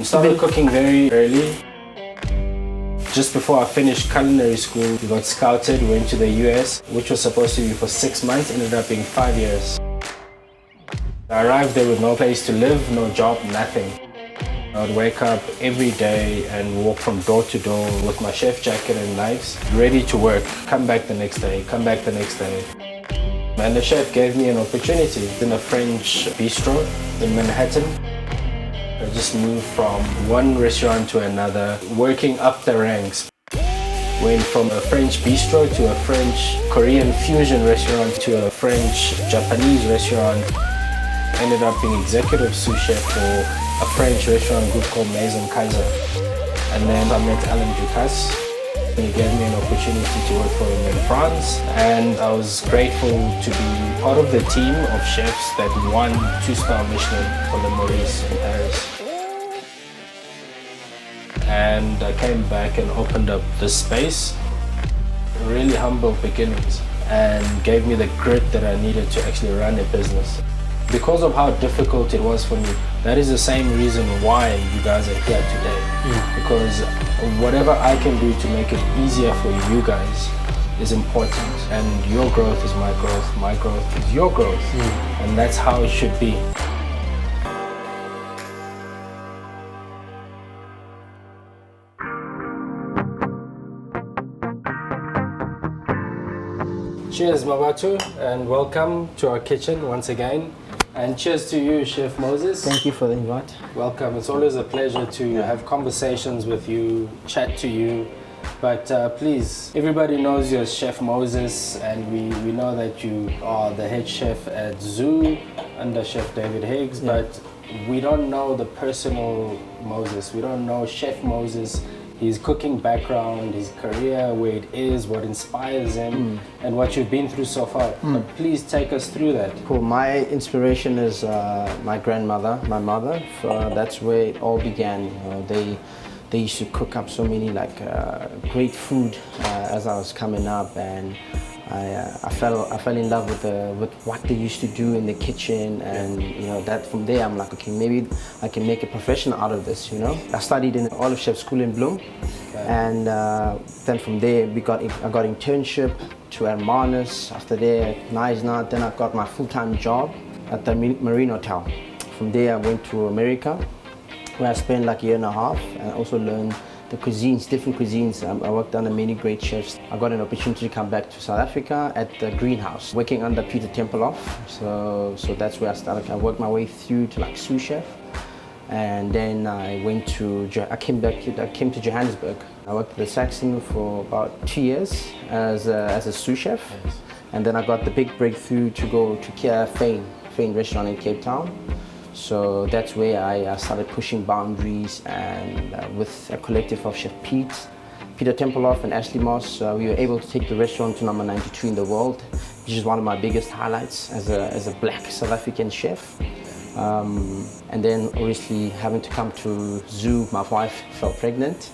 I started cooking very early. Just before I finished culinary school, we got scouted, went to the US, which was supposed to be for 6 months, ended up being 5 years. I arrived there with no place to live, no job, nothing. I would wake up every day and walk from door to door with my chef jacket and knives, ready to work. Come back the next day, come back the next day. And the chef gave me an opportunity in a French bistro in Manhattan. I just moved from one restaurant to another, working up the ranks. Went from a French bistro to a French Korean fusion restaurant to a French Japanese restaurant. Ended up being executive sous chef for a French restaurant group called Maison Kaiser. And then I met Alain Ducasse. He gave me an opportunity to work for him in France, and I was grateful to be part of the team of chefs that won 2-star Michelin for Le Maurice in Paris. And I came back and opened up this space, really humble beginnings, and gave me the grit that I needed to actually run a business. Because of how difficult it was for me, that is the same reason why you guys are here today. Because whatever I can do to make it easier for you guys is important. And your growth is my growth is your growth. And that's how it should be. Cheers, Mmabatho, and welcome to our kitchen once again. And cheers to you, Chef Moses. Thank you for the invite. Welcome. It's always a pleasure to have conversations with you, chat to you. But please, everybody knows you're Chef Moses, and we know that you are the head chef at Zoo under Chef David Higgs, but we don't know the personal Moses. We don't know Chef Moses, his cooking background, his career, where it is, what inspires him, and what you've been through so far. But please take us through that. Cool. My inspiration is my grandmother, my mother. That's where it all began. They used to cook up so many great food as I was coming up, and I fell in love with what they used to do in the kitchen, and that from there I'm like, okay, maybe I can make a profession out of this. I studied in Olive Chef School in Bloem, and then from there I got internship to Hermanus. After that, then I got my full-time job at the Marine Hotel. From there I went to America, where I spent like a year and a half, and also learned the cuisines, different cuisines. I worked under many great chefs. I got an opportunity to come back to South Africa at the Greenhouse, working under Peter Tempelhoff. So that's where I started. I worked my way through to like sous chef, and then I came to Johannesburg. I worked at the Saxon for about 2 years as a sous chef, and then I got the big breakthrough to go to Fane restaurant in Cape Town. So that's where I started pushing boundaries, and with a collective of Chef Peter Tempelhoff and Ashley Moss, we were able to take the restaurant to number 92 in the world, which is one of my biggest highlights as a black South African chef. And then obviously having to come to Zoo, my wife fell pregnant,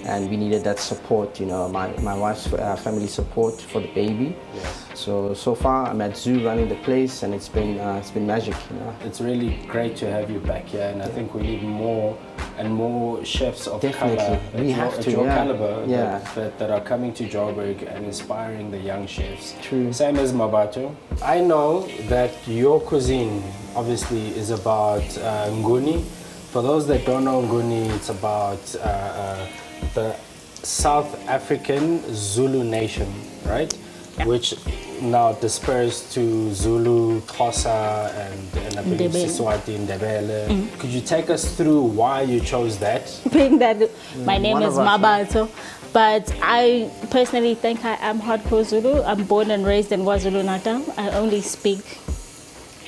and we needed that support, my wife's family support for the baby. Yes. So far I'm at Zoo running the place, and it's been magic. It's really great to have you back here, and I think we need more and more chefs of color at your caliber that are coming to Joburg and inspiring the young chefs. True. Same as Mmabatho. I know that your cuisine obviously is about nguni. For those that don't know nguni, it's about the South African Zulu nation, right? Yeah. Which now dispersed to Zulu, Xhosa, and I believe Siswati, Ndebele. Could you take us through why you chose that? Being that my name is Mmabatho, but I personally think I am hardcore Zulu. I'm born and raised in KwaZulu-Natal. I only speak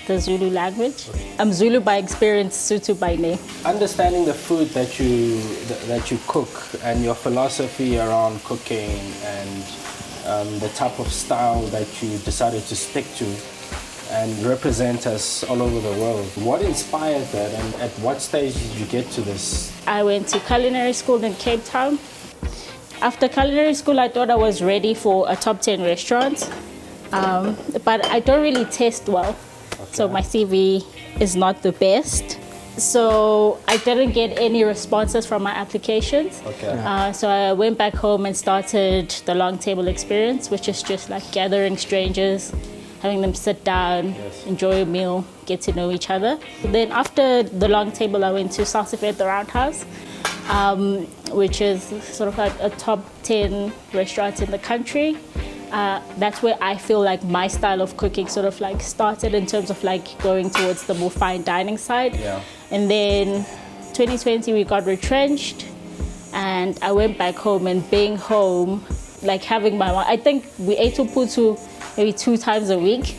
the Zulu language. I'm Zulu by experience, Sotho by name. Understanding the food that you cook and your philosophy around cooking and the type of style that you decided to stick to and represent us all over the world. What inspired that, and at what stage did you get to this? I went to culinary school in Cape Town. After culinary school, I thought I was ready for a top 10 restaurant, but I don't really taste well. Okay. So my CV is not the best. So I didn't get any responses from my applications. Okay. So I went back home and started the long table experience, which is just like gathering strangers, having them sit down, enjoy a meal, get to know each other. Then after the long table, I went to Salsify at the Roundhouse, which is sort of like a top 10 restaurant in the country. That's where I feel like my style of cooking sort of like started in terms of like going towards the more fine dining side. Yeah. And then 2020 we got retrenched and I went back home, and being home, like having my mom, I think we ate uputu maybe 2 times a week.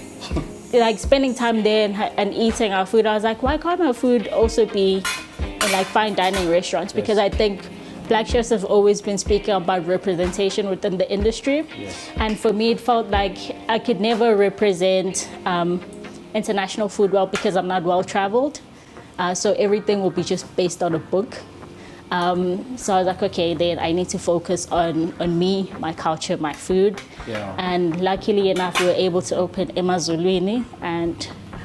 Like spending time there and eating our food, I was like, why can't our food also be in like fine dining restaurants? Because I think Black chefs have always been speaking about representation within the industry. And for me, it felt like I could never represent international food well because I'm not well traveled. So everything will be just based on a book. So I was like, okay, then I need to focus on me, my culture, my food. And luckily enough, we were able to open Emazulwini, and I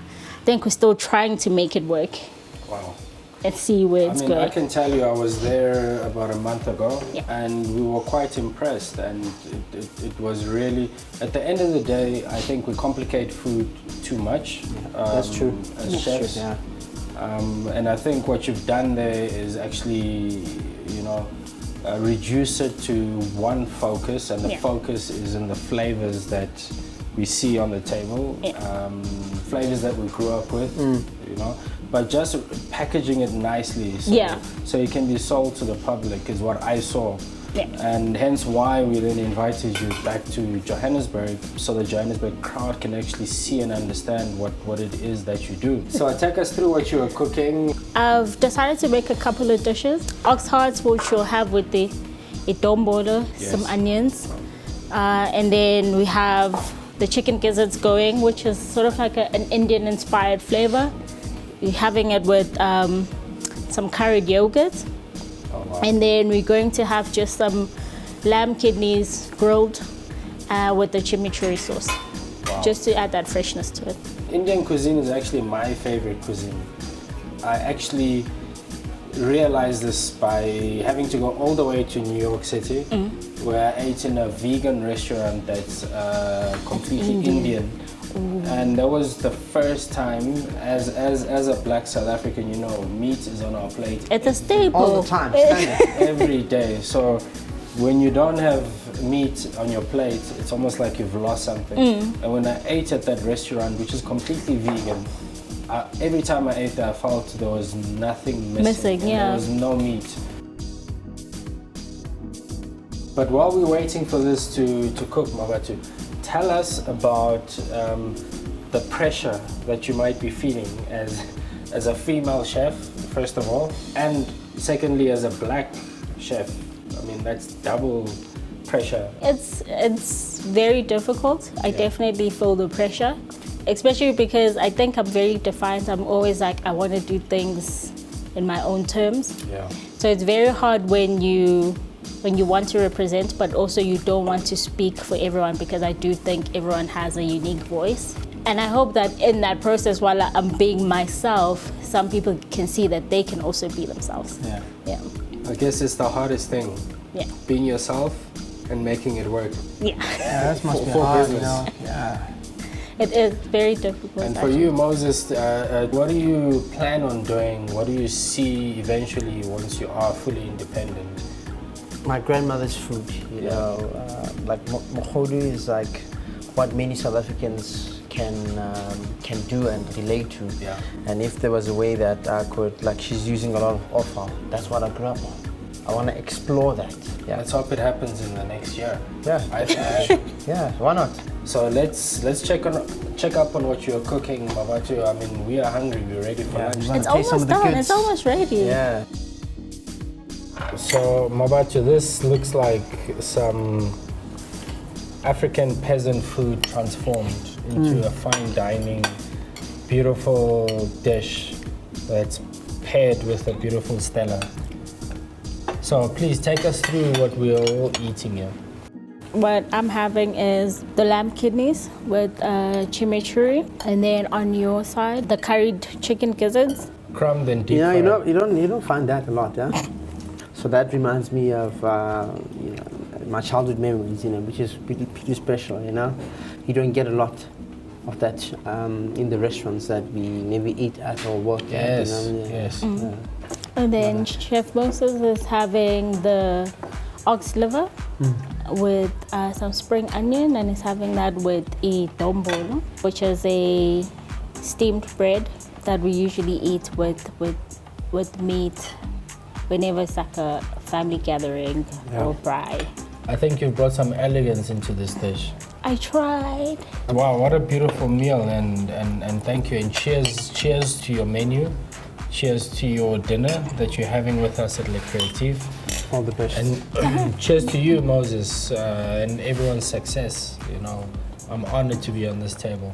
think we're still trying to make it work. Wow. And see where it's going. I can tell you, I was there about a month ago, and we were quite impressed. And it was really, at the end of the day, I think we complicate food too much. That's true. As chefs. And I think what you've done there is actually, reduce it to one focus, and the focus is in the flavors that we see on the table, flavors that we grew up with, but just packaging it nicely so it can be sold to the public is what I saw. And hence why we then invited you back to Johannesburg, so the Johannesburg crowd can actually see and understand what it is that you do. So take us through what you are cooking. I've decided to make a couple of dishes. Ox hearts, which we'll have with the idombolo, some onions. And then we have the chicken gizzards going, which is sort of like an Indian-inspired flavor. We're having it with some curried yogurt. And then we're going to have just some lamb kidneys grilled with the chimichurri sauce, just to add that freshness to it. Indian cuisine is actually my favorite cuisine. I actually realized this by having to go all the way to New York City, where I ate in a vegan restaurant that's completely Indian. And that was the first time, as a Black South African, meat is on our plate. It's a staple. All the time, every day. So when you don't have meat on your plate, it's almost like you've lost something. And when I ate at that restaurant, which is completely vegan, every time I ate there, I felt there was nothing missing. There was no meat. But while we're waiting for this to cook, Mmabatho, tell us about the pressure that you might be feeling as a female chef, first of all, and secondly as a Black chef. I mean, that's double pressure. It's very difficult. I definitely feel the pressure, especially because I think I'm very defiant. I'm always like, I want to do things in my own terms. So it's very hard when you want to represent, but also you don't want to speak for everyone, because I do think everyone has a unique voice. And I hope that in that process, while I'm being myself, some people can see that they can also be themselves. I guess it's the hardest thing. Being yourself and making it work. That must be for hard, business. It is very difficult. And for you, Moses, what do you plan on doing? What do you see eventually once you are fully independent? My grandmother's food, like mogodu is like what many South Africans can do and relate to. And if there was a way that I could, like she's using a lot of offal, that's what I grew up on. I want to explore that. Let's hope it happens in the next year. I think. Why not? So let's check up on what you're cooking, Mmabatho. I mean, we are hungry. We're ready for lunch. It's almost done. It's almost ready. So, Mmabatho, this looks like some African peasant food transformed into a fine dining, beautiful dish that's paired with a beautiful Stella. So please take us through what we're all eating here. What I'm having is the lamb kidneys with chimichurri, and then on your side, the curried chicken gizzards crumb, then deep Yeah, fry. you don't find that a lot, yeah. So that reminds me of my childhood memories, which is pretty special, You don't get a lot of that in the restaurants that we maybe eat at or work at. Yes. And then Chef Moses is having the ox liver with some spring onion, and is having that with a dombo, no? Which is a steamed bread that we usually eat with meat whenever it's like a family gathering or braai. I think you've brought some elegance into this dish. I tried. Wow, what a beautiful meal, and thank you, and cheers to your menu. Cheers to your dinner that you're having with us at Le Creative. All the best. And cheers to you, Moses, and everyone's success. I'm honored to be on this table.